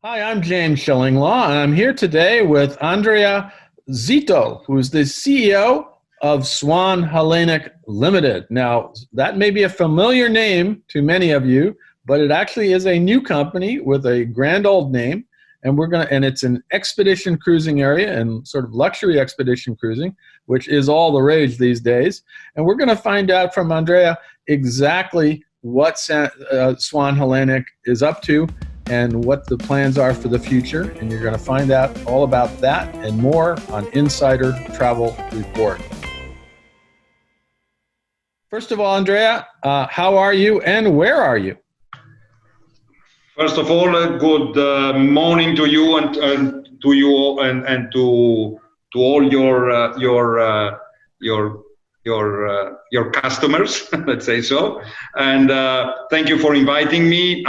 Hi, I'm James Schillinglaw, and I'm here today with Andrea Zito, who's the CEO of Swan Hellenic Limited. Now, that may be a familiar name to many of you, but it actually is a new company with a grand old name, and it's an expedition cruising area and sort of luxury expedition cruising, which is all the rage these days. And we're going to find out from Andrea exactly what Swan Hellenic is up to and what the plans are for the future. And you're going to find out all about that and more on Insider Travel Report. First of all, Andrea, how are you and where are you? First of all, good morning to you and to you and to all your customers. Let's say so. And thank you for inviting me.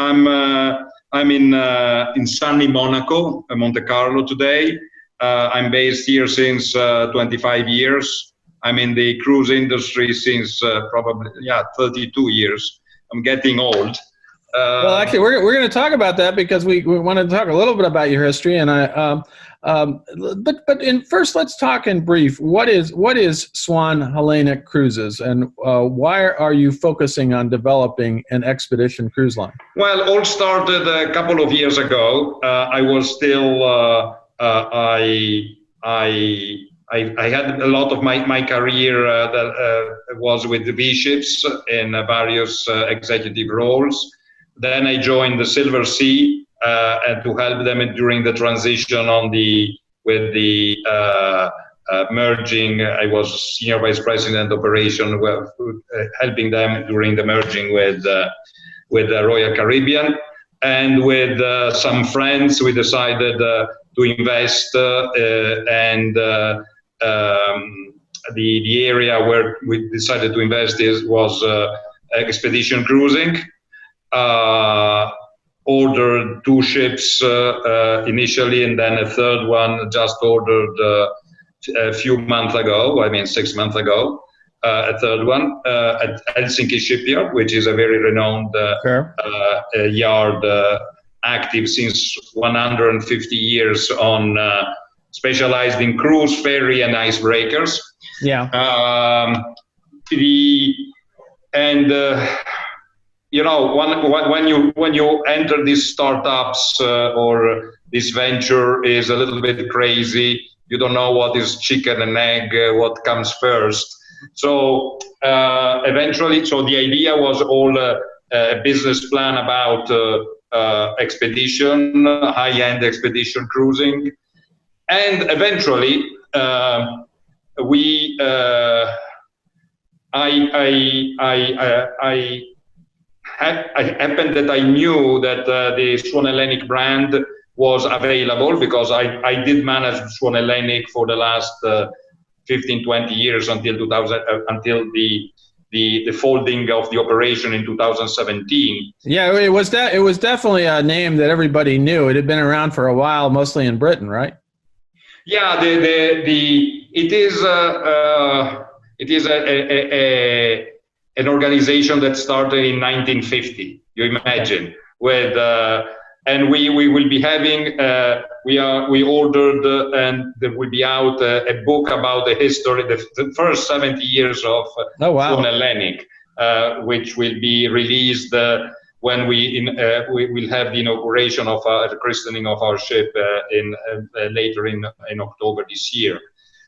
I'm in sunny Monaco, Monte Carlo today. I'm based here since 25 years. I'm in the cruise industry since probably 32 years. I'm getting old. Well, actually, we're going to talk about that because we want to talk a little bit about your history. And first, let's talk in brief. What is Swan Hellenic Cruises, and why are you focusing on developing an expedition cruise line? Well, all started a couple of years ago. I was still I had a lot of my career that was with the V-ships in various executive roles. Then I joined the Silver Sea and to help them during the transition with the merging. I was senior vice president operation, helping them during the merging with the Royal Caribbean, and with some friends we decided to invest and the area where we decided to invest was expedition cruising. Ordered 2 ships initially, and then a third one just ordered a few months ago, 6 months ago, a third one at Helsinki Shipyard, which is a very renowned yard, active since 150 years on specialized in cruise, ferry, and icebreakers. Yeah. When you enter these startups or this venture is a little bit crazy. You don't know what is chicken and egg, what comes first. So eventually, the idea was all a business plan about expedition, high-end expedition cruising, and eventually I happened that I knew that the Swan Hellenic brand was available because I did manage Swan Hellenic for the last 15, 20 years until 2000, until the folding of the operation in 2017. Yeah, it was definitely a name that everybody knew. It had been around for a while, mostly in Britain, right? Yeah, it is an organization that started in 1950. You imagine, with and we will be having we ordered and there will be out a book about the history, the first 70 years of Swan Atlantic, which will be released when we will have the inauguration of the christening of our ship later in October this year.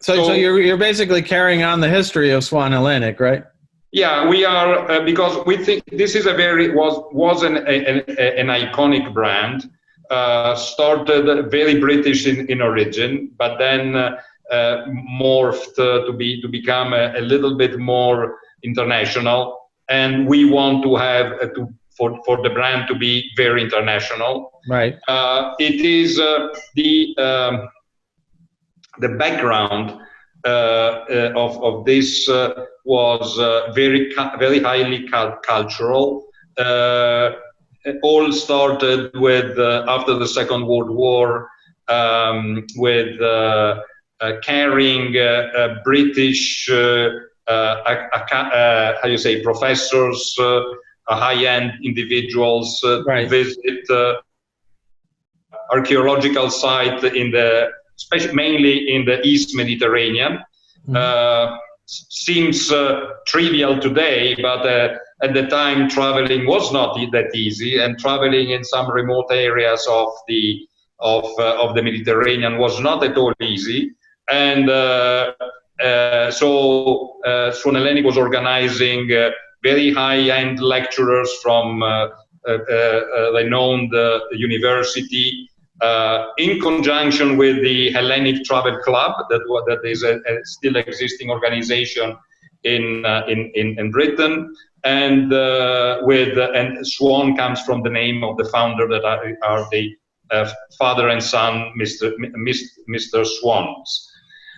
So you're basically carrying on the history of Swan Atlantic, right? Yeah, we are because we think this is was an iconic brand. Started very British in origin, but then morphed to become a little bit more international. And we want to have for the brand to be very international. Right. It is the background of this was very highly cultural. All started with after the Second World War with carrying British professors, high-end individuals right. visit archaeological site mainly in the East Mediterranean. Seems trivial today, but at the time traveling was not that easy, and traveling in some remote areas of the Mediterranean was not at all easy. And so Swan Hellenic was organizing very high-end lecturers from renowned university, in conjunction with the Hellenic Travel Club, that is a still existing organization in Britain, and and Swan comes from the name of the founder, that are the father and son, Mr. Swans.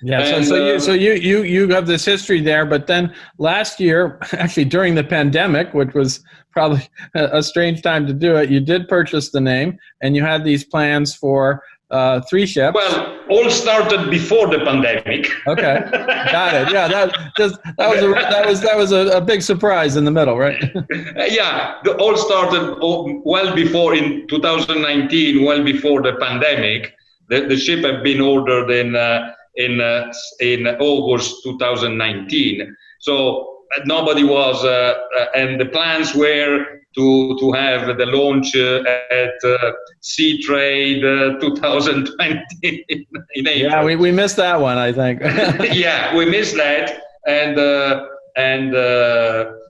Yeah, and, so you have this history there, but then last year, actually during the pandemic, which was probably a strange time to do it, you did purchase the name, and you had these plans for 3 ships. Well, all started before the pandemic. Okay, got it. Yeah, that was a big surprise in the middle, right? Yeah, all started well before, in 2019, well before the pandemic. The ship had been ordered in August 2019. So nobody was, and the plans were to have the launch at Sea Trade 2020 in April. Yeah, we missed that one, I think. Yeah, we missed that, and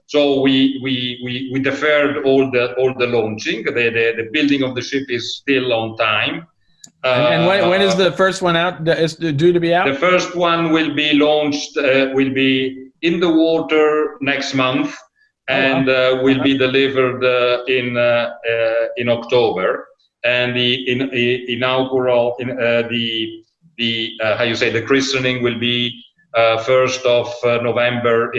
so we deferred all the launching. The building of the ship is still on time. And when is the first one out? Is due to be out? The first one will be launched, will be in the water next month, and will be delivered in October. And the inaugural, the christening will be 1st of November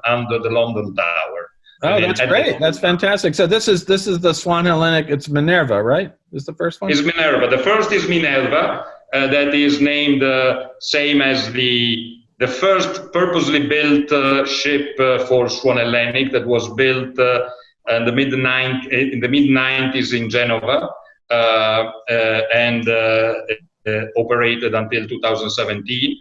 under the London Tower. Oh, that's great. That's fantastic. So this is the Swan Hellenic. It's Minerva, right? Is the first one? Is Minerva. The first is Minerva. That is named same as the first purposely built ship for Swan Hellenic, that was built in the mid-90s in Genova, and operated until 2017.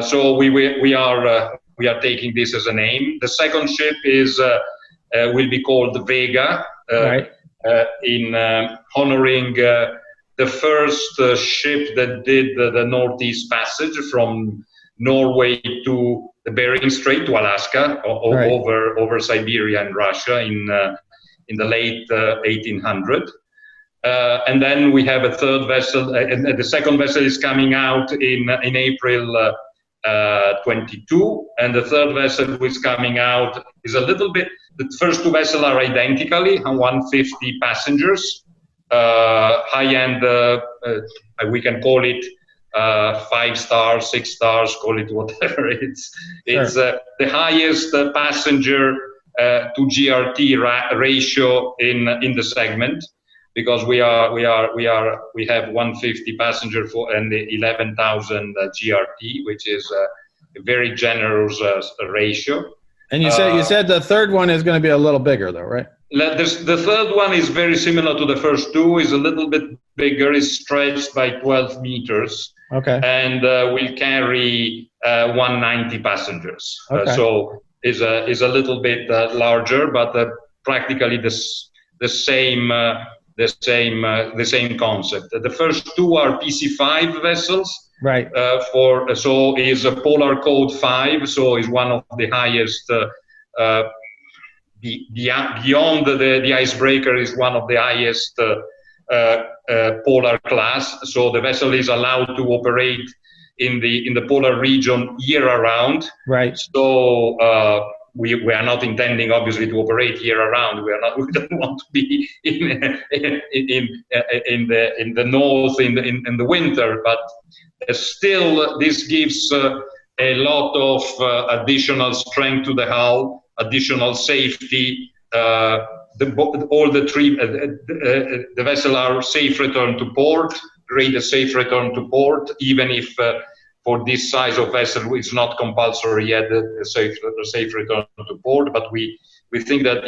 So we are taking this as a name. The second ship will be called Vega, right. In honoring the first ship that did the Northeast Passage from Norway to the Bering Strait to Alaska, right. over Siberia and Russia in the late 1800s. And then we have a third vessel, and the second vessel is coming out in April 22, and the third vessel is coming out is a little bit. The first 2 vessels are identically 150 passengers, high-end. We can call it 5 stars, 6 stars, call it whatever. It's the highest passenger to GRT ratio in the segment, because we have 150 passenger and 11,000 GRT, which is a very generous ratio. And you said the third one is going to be a little bigger, though, right? The third one is very similar to the first 2. Is a little bit bigger. Is stretched by 12 meters. Okay. And will carry 190 passengers. Okay. So is a little bit larger, but practically the same concept. The first 2 are PC5 vessels. Right. So is a Polar Code 5. So is one of the highest. Beyond the icebreaker is one of the highest polar class. So the vessel is allowed to operate in the polar region year around. Right. So we are not intending, obviously, to operate year around. We don't want to be in the north in the winter, but still this gives a lot of additional strength to the hull, additional safety. All the 3 the vessel are safe return to port, grade a safe return to port, even if for this size of vessel it's not compulsory yet the safe return to port, but we we think that,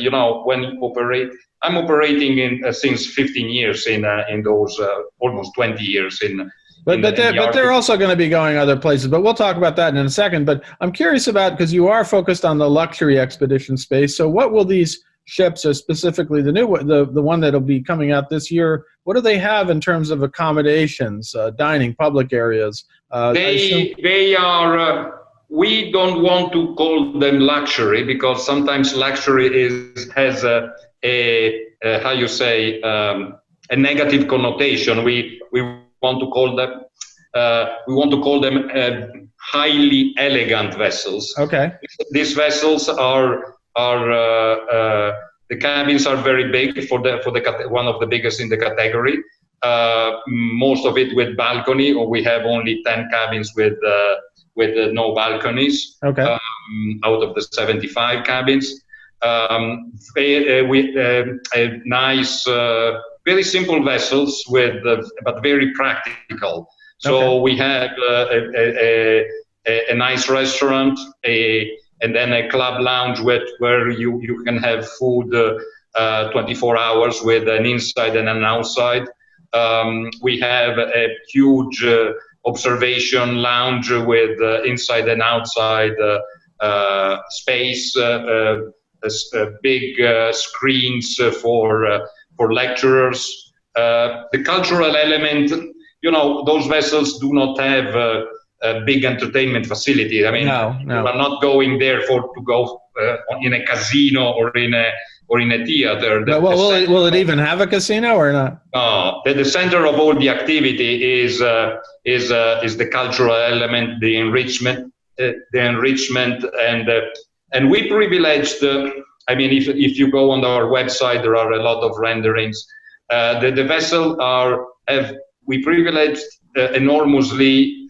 when you operate, I'm operating in since 15 years in those almost 20 years in. But they're also going to be going other places. But we'll talk about that in a second. But I'm curious about, because you are focused on the luxury expedition space. So what will these ships, specifically the one that'll be coming out this year, what do they have in terms of accommodations, dining, public areas? They are. We don't want to call them luxury, because sometimes luxury has a how you say, a negative connotation. We want to call them highly elegant vessels. Okay. These vessels are the cabins are very big for one of the biggest in the category. Most of it with balcony, or we have only 10 cabins with no balconies. Okay. Out of the 75 cabins. Nice, very simple vessels but very practical. So okay. We have a nice restaurant, and then a club lounge where you can have food 24 hours with an inside and an outside. We have a huge observation lounge with inside and outside space, big screens for lecturers. The cultural element, those vessels do not have a big entertainment facility. I mean, no. You are not going there to go in a casino or in a theater. Will it even have a casino or not? No, the center of all the activity is the cultural element, the enrichment, and we privileged. I mean, if you go on our website, there are a lot of renderings. The vessel we privileged enormously,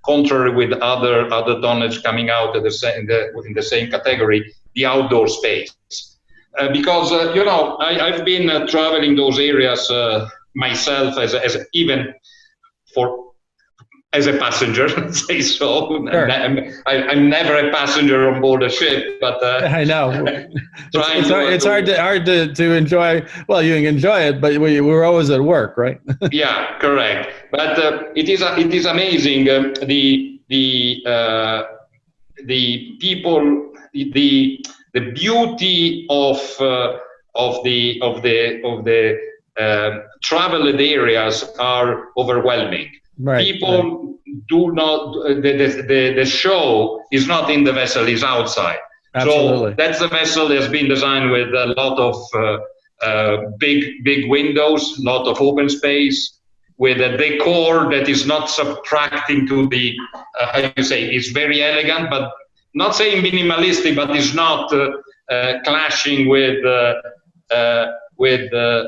contrary with other tonnage coming out in the same category, the outdoor space. Because I've been traveling those areas myself as a passenger, say so. Sure. I'm never a passenger on board a ship, but I know it's hard to enjoy. Well, you can enjoy it, but we're always at work, right? Yeah, correct. But it is amazing the people, the beauty of the traveled areas are overwhelming. Right, People do not. The show is not in the vessel; is outside. Absolutely. So that's the vessel that has been designed with a lot of big windows, lot of open space, with a decor that is not subtracting to the how you say, it's very elegant, but not saying minimalistic, but it's not clashing with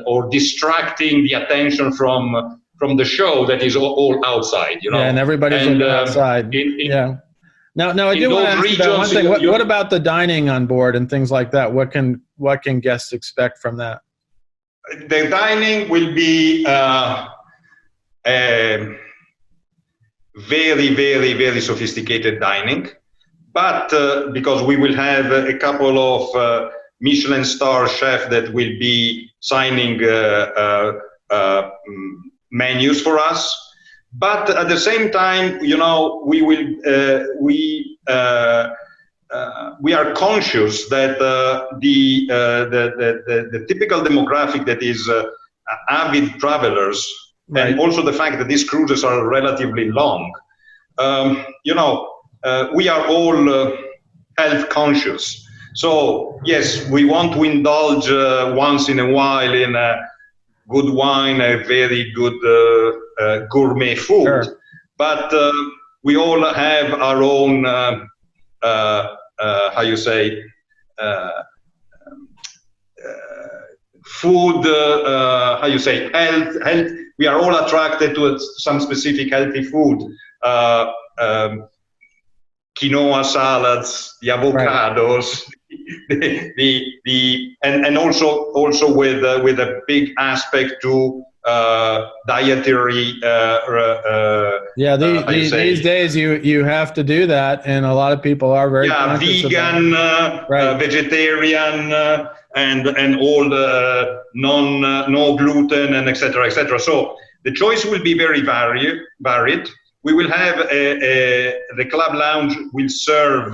or distracting the attention from the show that is all outside, Yeah, and everybody's looking outside. Yeah. Now I do want to ask you about one thing. What about the dining on board and things like that? What can guests expect from that? The dining will be very, very, very sophisticated dining, but because we will have a couple of Michelin star chefs that will be signing menus for us, but at the same time, we are conscious that the typical demographic that is avid travelers, right, and also the fact that these cruises are relatively long, we are all health conscious. So yes, we want to indulge once in a while in a good wine, a very good gourmet food, sure, but we all have our own how you say food, how you say, health. We are all attracted to some specific healthy food. Quinoa salads, the avocados, right, and also with a big aspect to dietary. These days you have to do that, and a lot of people are very vegan, vegetarian, and all the no gluten, and etc. etc. So the choice will be very varied. We will have the club lounge will serve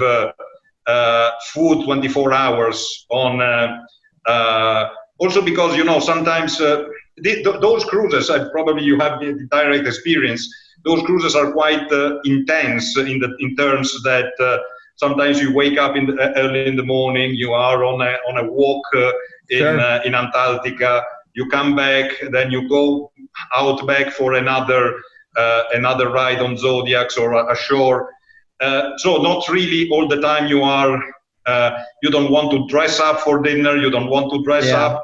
food 24 hours on. Also because sometimes those cruises, probably you have the direct experience. Those cruises are quite intense in terms that sometimes you wake up early in the morning, you are on a walk in Antarctica, you come back, then you go out back for another ride on Zodiacs or ashore. So not really all the time you are. You don't want to dress up for dinner. You don't want to dress up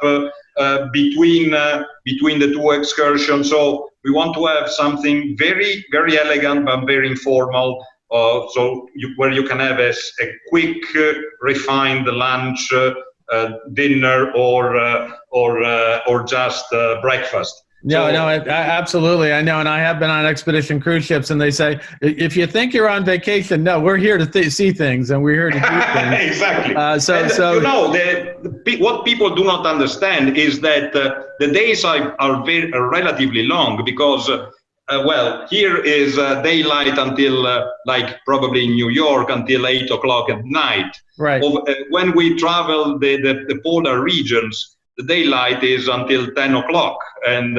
between the two excursions. So we want to have something very, very elegant but very informal. Where you can have a quick, refined lunch, dinner, or just breakfast. Absolutely. I know, and I have been on expedition cruise ships, and they say, if you think you're on vacation, no, we're here to see things, and we're here to do things. Exactly. What people do not understand is that the days are relatively long because, here is daylight until, probably in New York, until 8 o'clock at night. Right. When we travel the polar regions, the daylight is until 10 o'clock and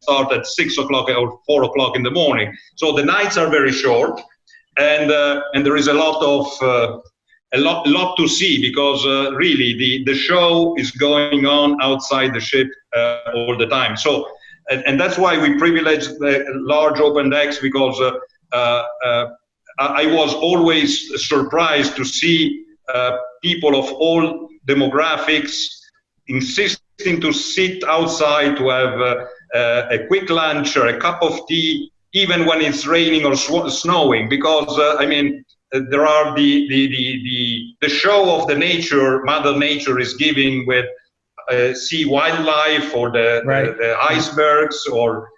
start at 6 o'clock or 4 o'clock in the morning. So the nights are very short, and there is a lot to see because really the show is going on outside the ship all the time. So and that's why we privilege the large open decks because I was always surprised to see people of all demographics insisting to sit outside to have a quick lunch or a cup of tea, even when it's raining or snowing, because there are the show of the nature, Mother Nature is giving with sea wildlife or the icebergs or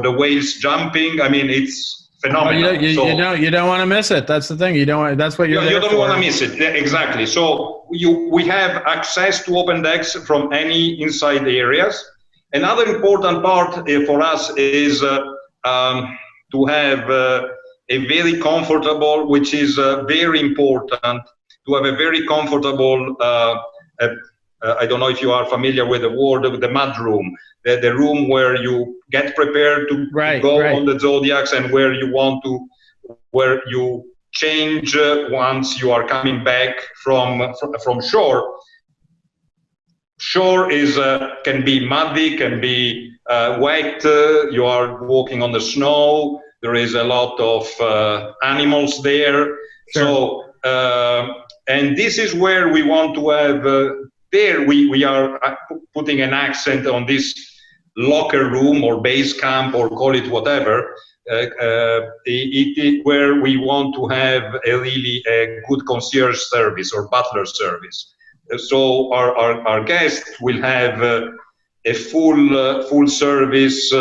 the whales jumping. It's phenomenal. You don't want to miss it. That's the thing. That's what you're there for. You don't want to miss it. Exactly. So we have access to open decks from any inside areas. Another important part for us is to have a very comfortable, which is very important, to have a very comfortable. I don't know if you are familiar with the word, the mud room, the room where you get prepared to go on the Zodiacs and where you change once you are coming back from shore. Shore is can be muddy, can be wet. You are walking on the snow. There is a lot of animals there. Sure. So and this is where we want to have. There we are putting an accent on this locker room or base camp or call it whatever, where we want to have a good concierge service or butler service. So our guests will have a full service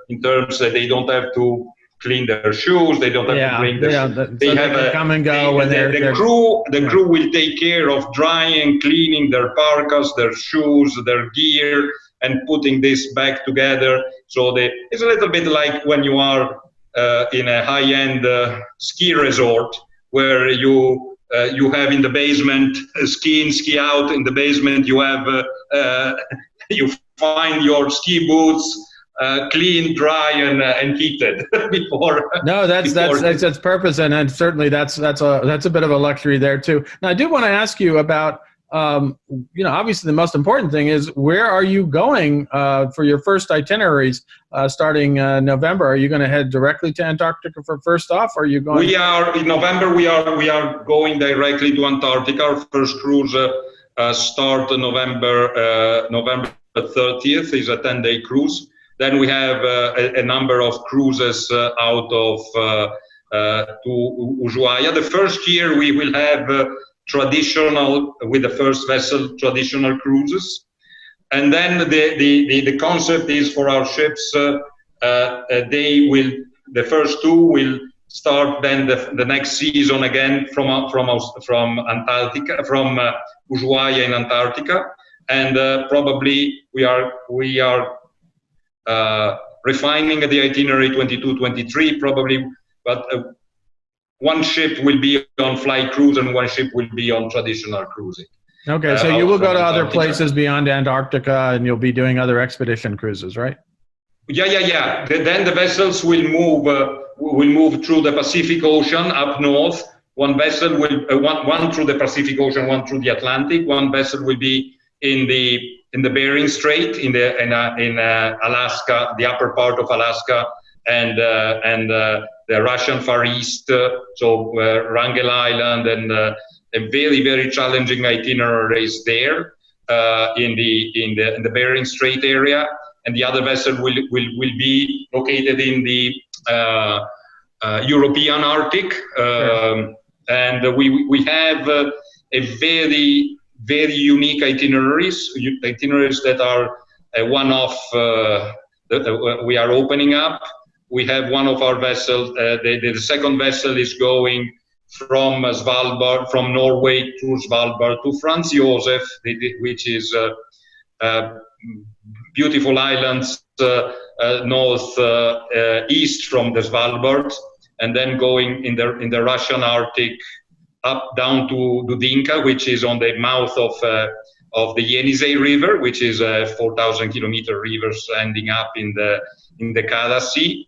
in terms that they don't have to clean their shoes, they don't have to bring their come and go when the crew will take care of drying, cleaning their parkas, their shoes, their gear, and putting this back together. So it's a little bit like when you are in a high-end ski resort where you have in the basement ski in, ski out. In the basement you have you find your ski boots clean, dry, and heated before. No, that's purpose, and certainly that's a bit of a luxury there too. Now, I do want to ask you about, obviously the most important thing is where are you going for your first itineraries starting November? Are you going to head directly to Antarctica for first off? Or are you going? We are in November. We are going directly to Antarctica. Our first cruise start November 30th. Is a 10-day cruise. Then we have a number of cruises out of to Ushuaia. The first year we will have traditional, with the first vessel, traditional cruises. and then the concept is for our ships, the first two will start then the next season again from Antarctica, from Ushuaia in Antarctica, and probably we are refining the itinerary 22-23 probably, but one ship will be on fly cruise and one ship will be on traditional cruising. Okay, so you will go to other places beyond Antarctica, and you'll be doing other expedition cruises, right? Yeah. Then the vessels will move through the Pacific Ocean up north. One vessel will one through the Pacific Ocean, one through the Atlantic. One vessel will be in the Bering Strait in Alaska, the upper part of Alaska, and the Russian Far East, so Wrangel Island, and very, very challenging itineraries there in the Bering Strait area. And the other vessel will be located in the European Arctic. Sure. And we have a very, very unique itineraries that are one-off that we are opening up. We have one of our vessels, the second vessel is going from Svalbard, from Norway to Svalbard to Franz Josef, which is beautiful islands north east from the Svalbard, and then going in the Russian Arctic up down to Dudinka, which is on the mouth of the Yenisei River, which is a 4,000 kilometer river ending up in the Kara Sea.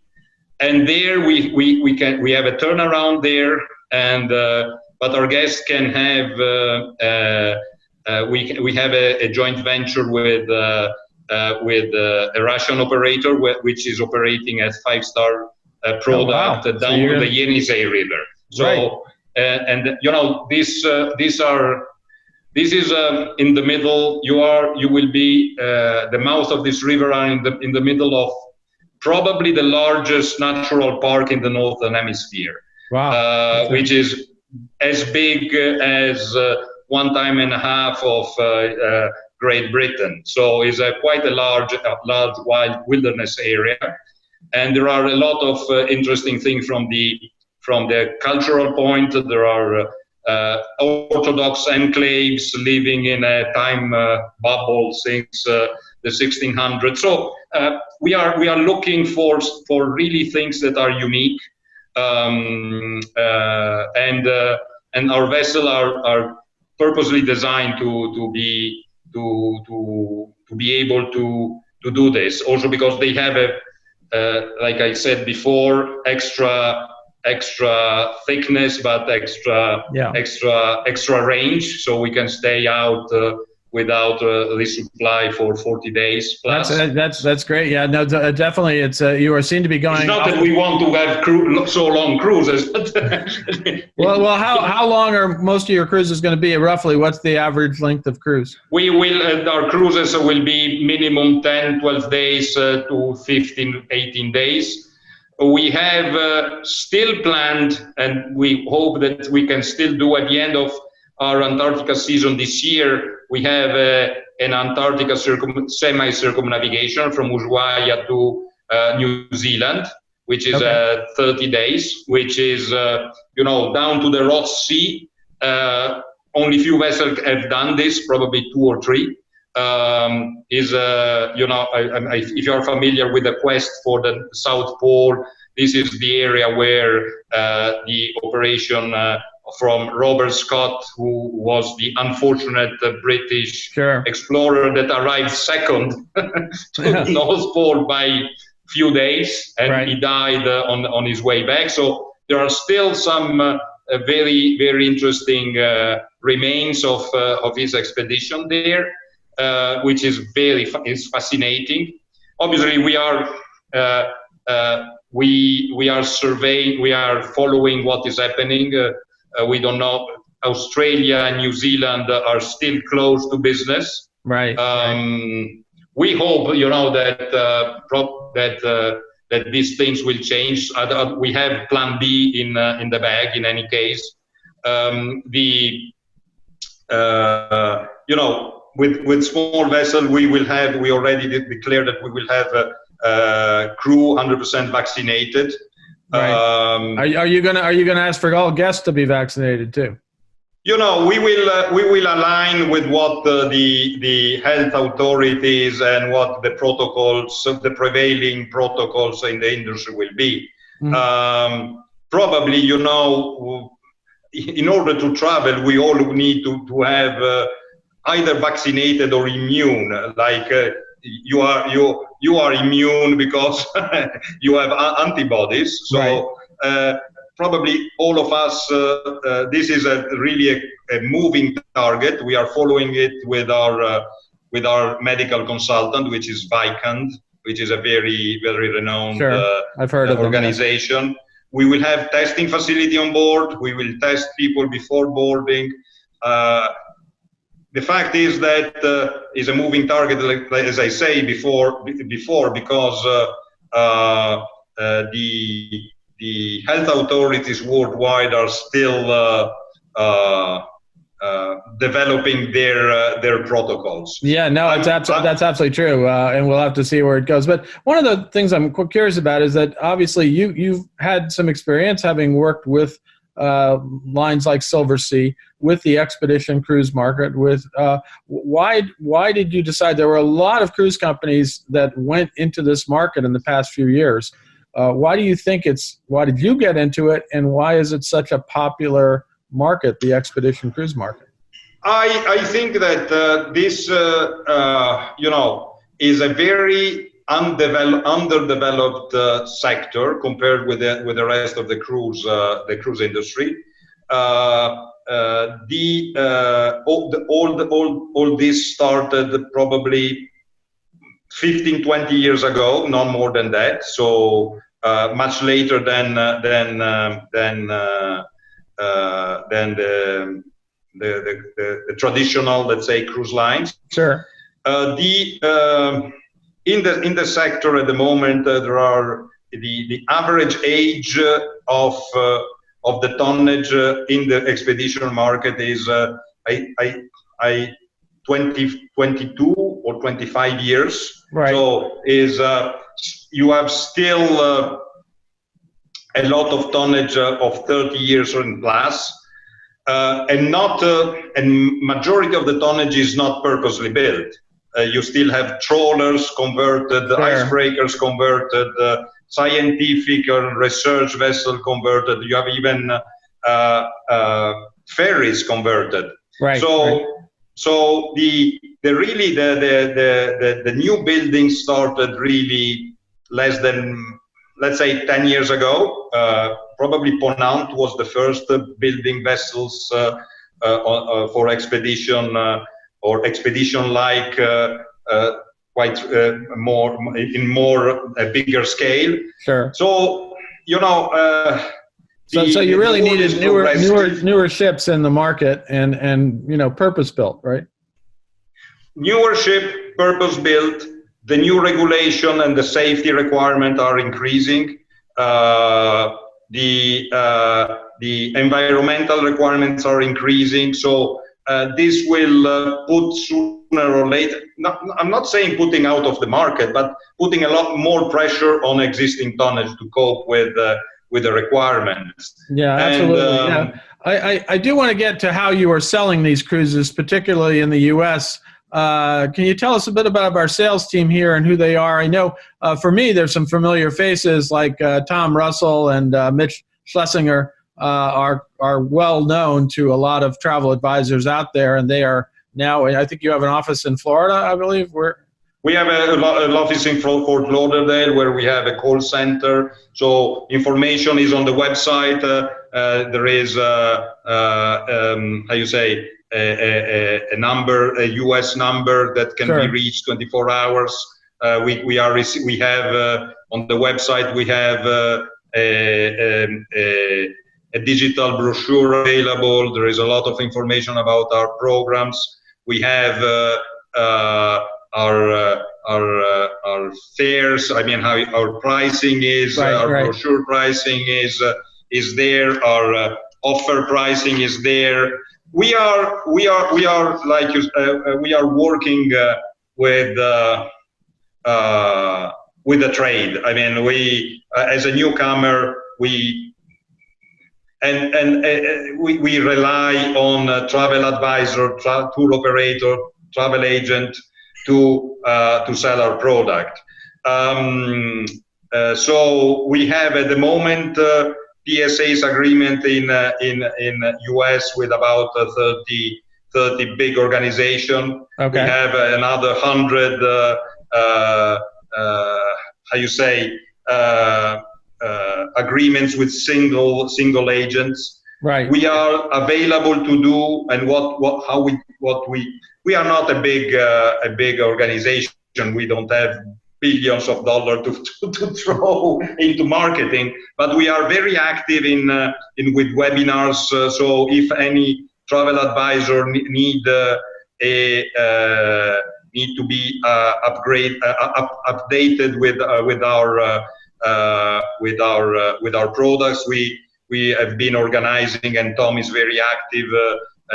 And there we have a turnaround there, and but our guests can have we have a joint venture with a Russian operator which is operating a 5-star product down to the Yenisei River. So right. And you know this is in the middle. You will be the mouth of this river are in the middle of probably the largest natural park in the Northern Hemisphere. Wow. Which is as big as 1.5 times of Great Britain. So it's quite a large wild wilderness area, and there are a lot of interesting things from the cultural point. There are Orthodox enclaves living in a time bubble since the 1600s. So we are looking for really things that are unique, and our vessels are purposely designed to be able to do this. Also because they have like I said before, extra thickness, but extra range, so we can stay out without resupply for 40 days plus. That's great. Yeah, no, definitely. It's you are seen to be going. It's not that we want to have so long cruises. well, how long are most of your cruises going to be? Roughly, what's the average length of cruise? We will our cruises will be minimum 10, 12 days to 15, 18 days. We have still planned, and we hope that we can still do at the end of our Antarctica season this year. We have an Antarctica semi-circumnavigation from Ushuaia to New Zealand, which is 30 days, which is down to the Ross Sea. Only few vessels have done this, probably 2 or 3. If you're familiar with the quest for the South Pole, this is the area where the operation from Robert Scott, who was the unfortunate British explorer that arrived second to the North Pole by few days, and he died on his way back. So there are still some very, very interesting remains of his expedition there. Which is is fascinating. Obviously, we are surveying, we are following what is happening. We don't know. Australia and New Zealand are still closed to business. Right. We hope, that these things will change. We have Plan B in the bag. In any case, with small vessel, we already declared that we will have a crew 100% vaccinated. Right. Are you gonna ask for all guests to be vaccinated too? We will align with what the health authorities and what the protocols, the prevailing protocols in the industry will be. Mm-hmm. Probably, in order to travel, we all need to have either vaccinated or immune. Like you are immune because you have antibodies. So probably all of us. This is really a moving target. We are following it with our medical consultant, which is Vicand, which is a very renowned I've heard of organization. Them. We will have testing facility on board. We will test people before boarding. The fact is that is a moving target, like, as I say before, because the health authorities worldwide are still developing their protocols. Yeah, no, that's absolutely true, and we'll have to see where it goes. But one of the things I'm curious about is that obviously you've had some experience having worked with lines like Silver Sea, with the expedition cruise market. With why did you decide? There were a lot of cruise companies that went into this market in the past few years. Why did you get into it, and why is it such a popular market, the expedition cruise market? I think that this is a very underdeveloped sector compared with the rest of the cruise industry. All this started probably 15-20 years ago, not more than that. So much later than the traditional, let's say, cruise lines. Sure. In the sector at the moment, there are the average age of the tonnage in the expedition market is 22 or 25 years. Right. So you have still a lot of tonnage of 30 years and plus, and majority of the tonnage is not purposely built. You still have trawlers converted, icebreakers converted, scientific or research vessel converted. You have even ferries converted. Right. So the new buildings started really less than, let's say, 10 years ago. Probably Ponant was the first building vessels for expedition or expedition-like, quite a bigger scale. Sure. So so you really needed newer ships in the market and purpose built, right? Newer ship, purpose built. The new regulation and the safety requirement are increasing. The environmental requirements are increasing. So this will put sooner or later. I'm not saying putting out of the market, but putting a lot more pressure on existing tonnage to cope with the requirements. Yeah, absolutely. I do want to get to how you are selling these cruises, particularly in the U.S. Can you tell us a bit about our sales team here and who they are? I know for me, there's some familiar faces like Tom Russell and Mitch Schlesinger are well known to a lot of travel advisors out there, and they are now. I think you have an office in Florida, I believe. We have an office in Fort Lauderdale where we have a call center. So information is on the website. There is a number, a US number that can be reached 24 hours. We have on the website we have a digital brochure available. There is a lot of information about our programs. We have our fares. I mean, how our pricing is. Brochure pricing is there. Our offer pricing is there. we are like we are working with the trade. I mean, we as a newcomer, we rely on travel advisor, tour operator, travel agent to sell our product. So we have at the moment PSA's agreement in US with about 30 big organizations. Okay. We have another 100 agreements with single agents. Right. We are available to do, and we are not a big organization. We don't have billions of dollars to throw into marketing, but we are very active with webinars. So if any travel advisor need to be updated with our products, we have been organizing, and Tom is very active.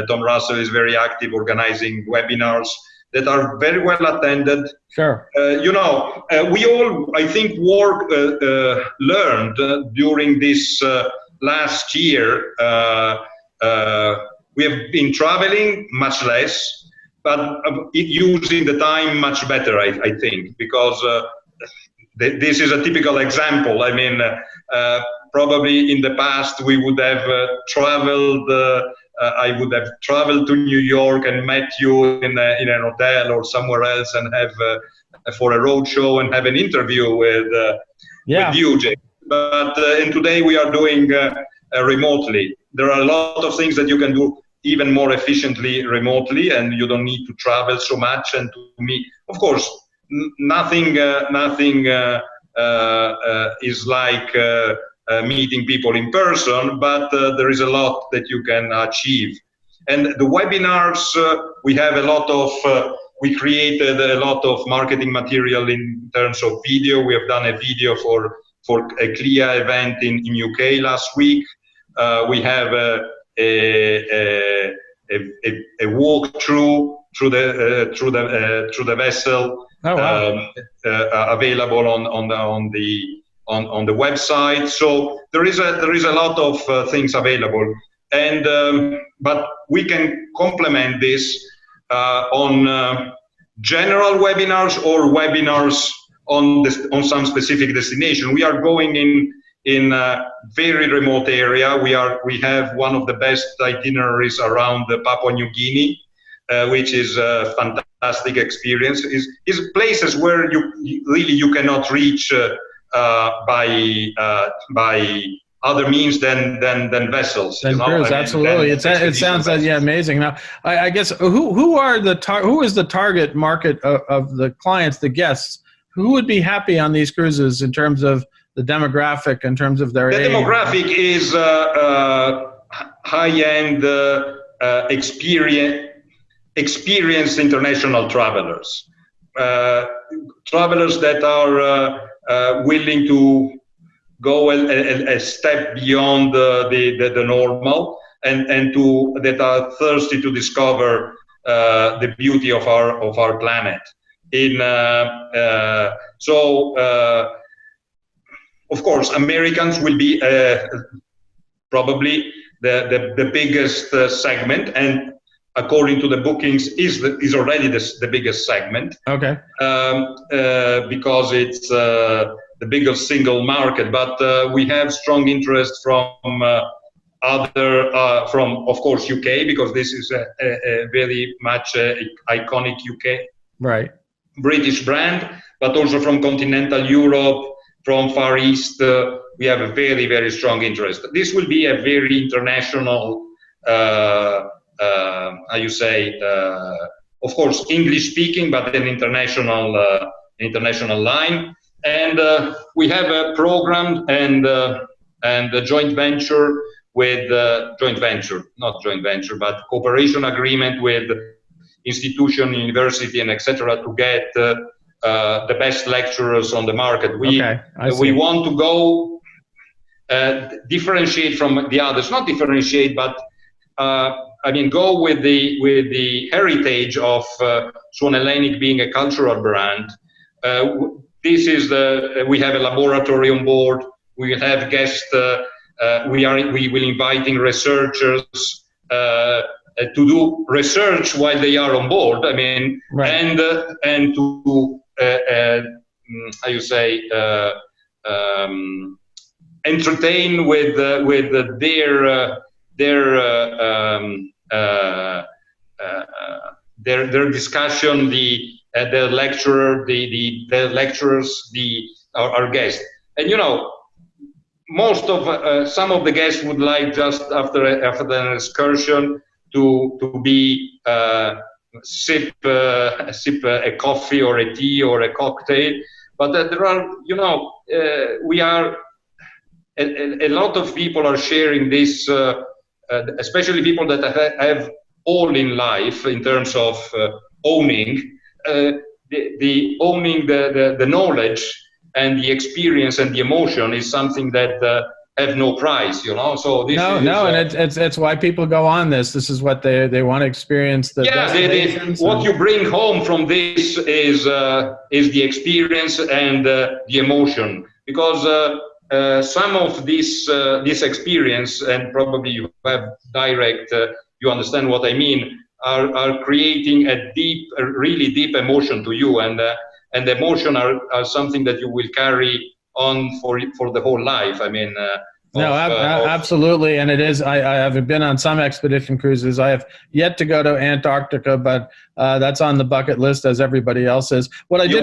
Tom Russell is very active organizing webinars that are very well attended. Sure. We all, I think, learned during this last year. We have been traveling much less, but using the time much better, I think, because this is a typical example. I mean, probably in the past we would have traveled. I would have traveled to New York and met you in an hotel or somewhere else and have for a road show and have an interview with you, Jake. But and today we are doing remotely. There are a lot of things that you can do even more efficiently remotely, and you don't need to travel so much. And to me, of course, nothing is like meeting people in person, but there is a lot that you can achieve. And the webinars, we have a lot of, we created a lot of marketing material in terms of video. We have done a video for a CLIA event in UK last week. We have a walkthrough through the vessel. Oh, wow. Available on the website. So there is a lot of things available, and but we can complement this on general webinars or webinars on some specific destination. We are going in a very remote area. We have one of the best itineraries around Papua New Guinea, which is a fantastic experience. Is places where you cannot reach by other means than vessels. Cruise, absolutely. It sounds amazing. Now, I guess who is the target market of the clients, the guests? Who would be happy on these cruises in terms of the demographic, in terms of their age? The demographic is high-end, experienced international travelers, travelers that are willing to go a step beyond the normal, and that are thirsty to discover the beauty of our planet. Of course, Americans will be probably the biggest segment, and according to the bookings, is already the biggest segment. Okay. Because it's the biggest single market, but we have strong interest from of course, UK, because this is a very much iconic UK, right, British brand, but also from continental Europe, from Far East. We have a very, very strong interest. This will be a very international, of course, English speaking, but an international line. And we have a program and a joint venture with cooperation agreement with institution, university, and etc. to get the best lecturers on the market. We want to go differentiate from the others, not differentiate, but go with the heritage of Swan Hellenic being a cultural brand. We have a laboratory on board. We will have guests. We will inviting researchers to do research while they are on board. Right. And to entertain with their discussion, the lecturer, the lecturers, our guests. And most of some of the guests would like just after an excursion to be sip a coffee or a tea or a cocktail, but there are we are a lot of people are sharing this, especially people that have all in life in terms of owning the knowledge and the experience and the emotion is something that have no price, So this and it's why people go on this. This is what they want to experience. What you bring home from this is the experience and the emotion, because some of this experience, and probably you have direct, you understand what I mean, are creating a really deep emotion to you, and the emotion are something that you will carry on for the whole life. Absolutely, and it is. I have been on some expedition cruises. I have yet to go to Antarctica, but that's on the bucket list, as everybody else is. I'd love you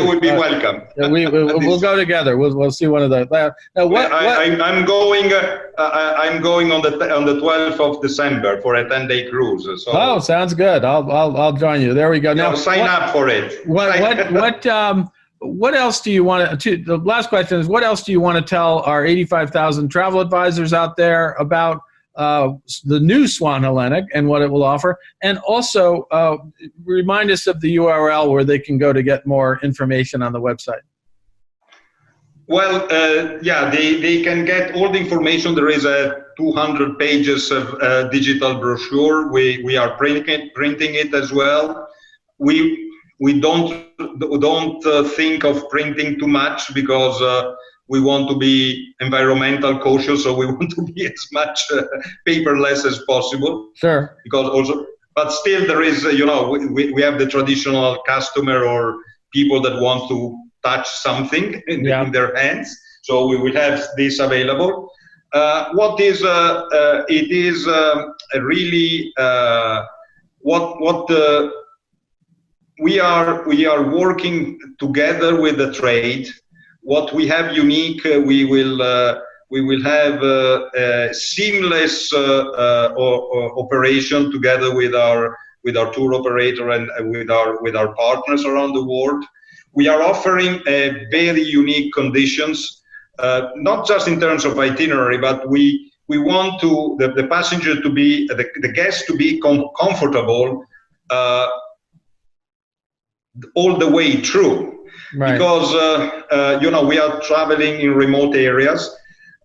to. would be welcome. We'll go together. We'll see one of those. I'm going on the 12th of December for a 10-day cruise. So. Sounds good. I'll join you. There we go. Now sign up for it. What else do you want to? The last question is: what else do you want to tell our 85,000 travel advisors out there about the new Swan Hellenic and what it will offer, and also remind us of the URL where they can go to get more information on the website? Well, they can get all the information. There is 200 pages of digital brochure. We are printing it as well. We don't think of printing too much because we want to be environmental cautious, so we want to be as much paperless as possible. Sure. But still, there is, we have the traditional customer or people that want to touch something in their hands. So we will have this available. It is really what. We are working together with the trade. What we have unique, we will have a seamless operation together with our tour operator and with our partners around the world. We are offering a very unique conditions, not just in terms of itinerary, but we want the passenger to be the guest to be comfortable. All the way through, right. Because we are traveling in remote areas.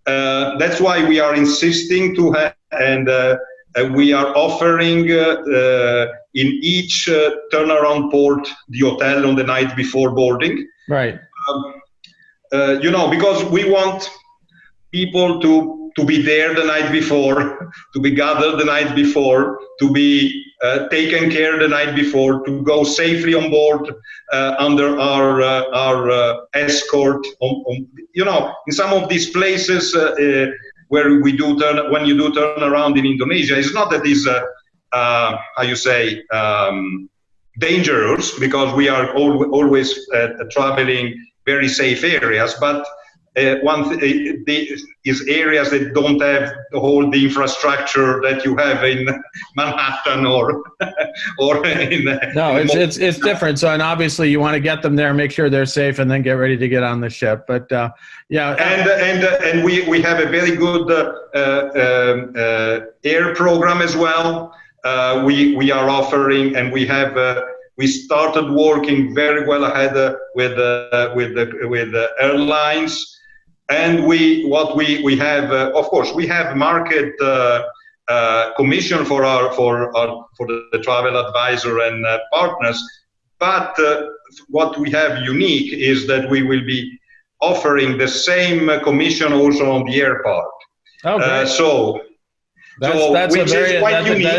That's why we are insisting to have, and we are offering in each turnaround port the hotel on the night before boarding. Right. Because we want people to be there the night before, to be gathered the night before, to be taken care the night before, to go safely on board under our escort. In some of these places where when you do turn around in Indonesia, it's not that it's dangerous, because we are always traveling very safe areas, but is areas that don't have the infrastructure that you have in Manhattan or in. No, it's different. So, and obviously you want to get them there, make sure they're safe, and then get ready to get on the ship. But and we have a very good air program as well. We are offering, and we started working very well ahead with the airlines. And we have, of course, we have market commission for the travel advisor and partners. But what we have unique is that we will be offering the same commission also on the air part. Oh, that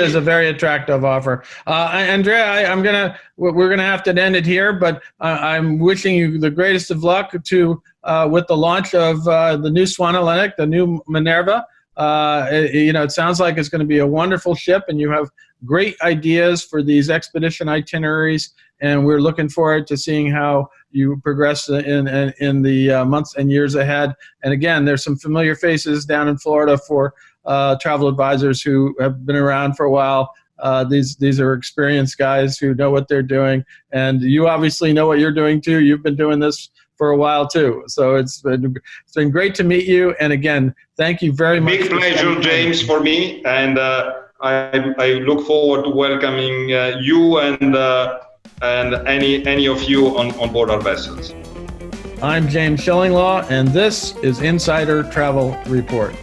is a very attractive offer. Andrea, we're gonna have to end it here, but I'm wishing you the greatest of luck with the launch of the new Swan Hellenic, the new Minerva. It sounds like it's going to be a wonderful ship, and you have great ideas for these expedition itineraries, and we're looking forward to seeing how you progress in the months and years ahead. And again, there's some familiar faces down in Florida for travel advisors who have been around for a while. These are experienced guys who know what they're doing, and you obviously know what you're doing too. You've been doing this for a while too, so it's been great to meet you. And again, thank you very much. Big pleasure, James, for me, and I look forward to welcoming you and any of you on board our vessels. I'm James Schillinglaw, and this is Insider Travel Report.